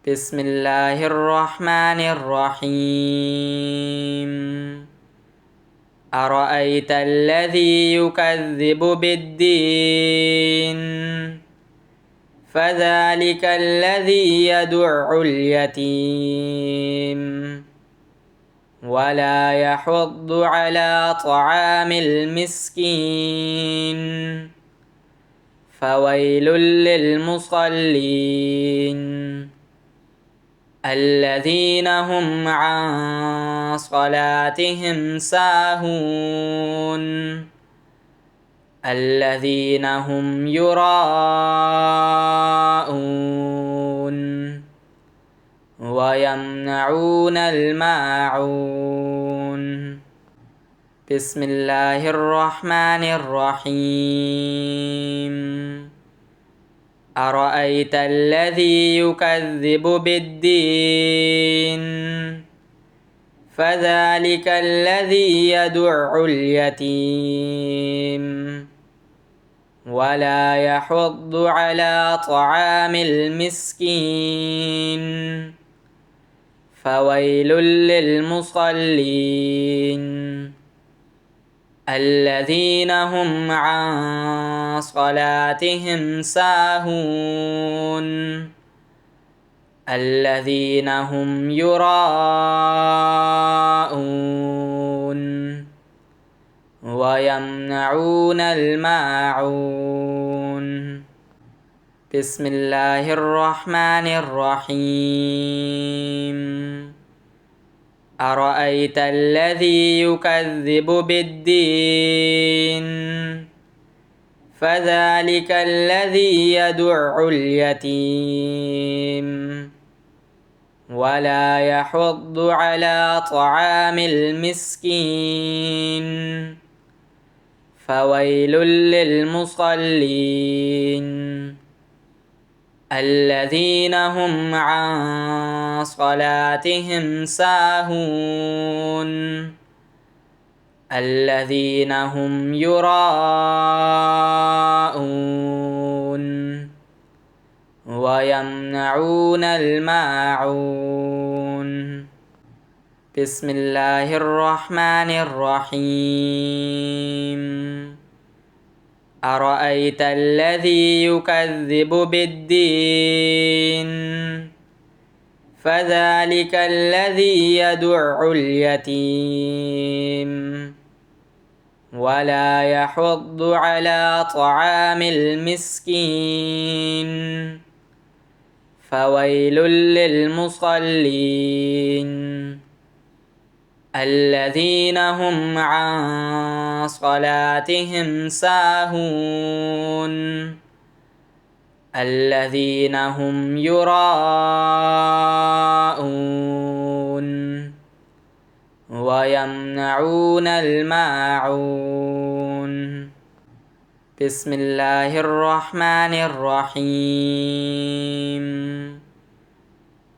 بسم الله الرحمن الرحيم. أرأيت الذي يكذب بالدين فذلك الذي يدع اليتيم ولا يحض على طعام المسكين فويل للمصلين الذين هم عن صلاتهم ساهون الذين هم يراءون ويمنعون الماعون. بسم الله الرحمن الرحيم. أرأيت الذي يكذب بالدين فذلك الذي يدع اليتيم ولا يحض على طعام المسكين فويل للمصلين الذين هم عن صلاتهم ساهون الذين هم يراءون ويمنعون الماعون. بسم الله الرحمن الرحيم. أرأيت الذي يكذب بالدين فذلك الذي يدع اليتيم ولا يحض على طعام المسكين فويل للمصلين الذين هم عن صلاتهم ساهون الذين هم يراءون ويمنعون الماعون. بسم الله الرحمن الرحيم. أرأيت الذي يكذب بالدين فذلك الذي يدع اليتيم ولا يحض على طعام المسكين فويل للمصلين الذين هم عن صلاتهم ساهون الذين هم يراءون ويمنعون الماعون. بسم الله الرحمن الرحيم.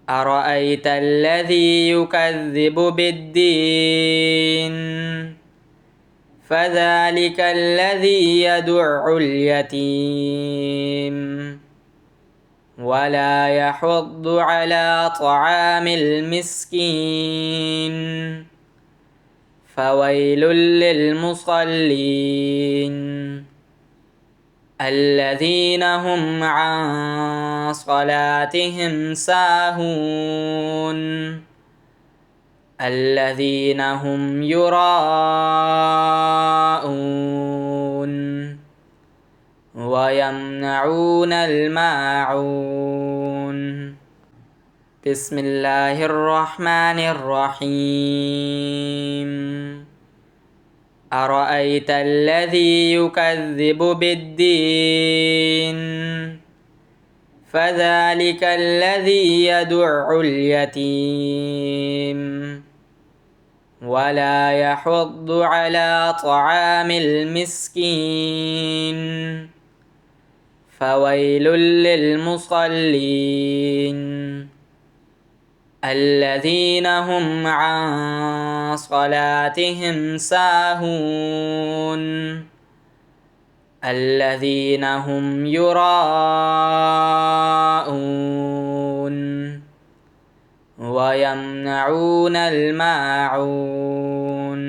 أرأيت الذي يكذب بالدين فذلك الذي يدع اليتيم ولا يحض على طعام المسكين فويل للمصلين الذين هم عن صلاتهم ساهون الذين هم يراءون ويمنعون الماعون. بسم الله الرحمن الرحيم. أرأيت الذي يكذب بالدين فذلك الذي يدع اليتيم ولا يحض على طعام المسكين فويل للمصلين الذين هم عن صلاتهم ساهون الذين هم يراءون ويمنعون الماعون.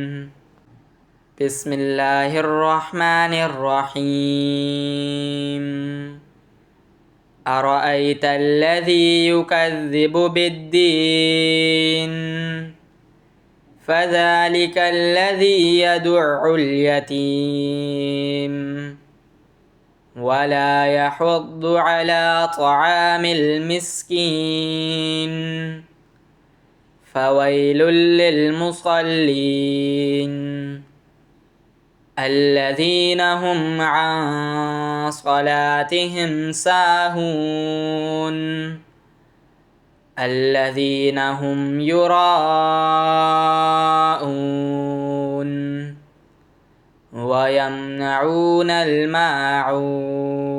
بسم الله الرحمن الرحيم. أرأيت الذي يكذب بالدين فذلك الذي يدع اليتيم ولا يحض على طعام المسكين فويل للمصلين الذين هم عن صلاتهم ساهون الذين هم يراءون ويمنعون الماعون.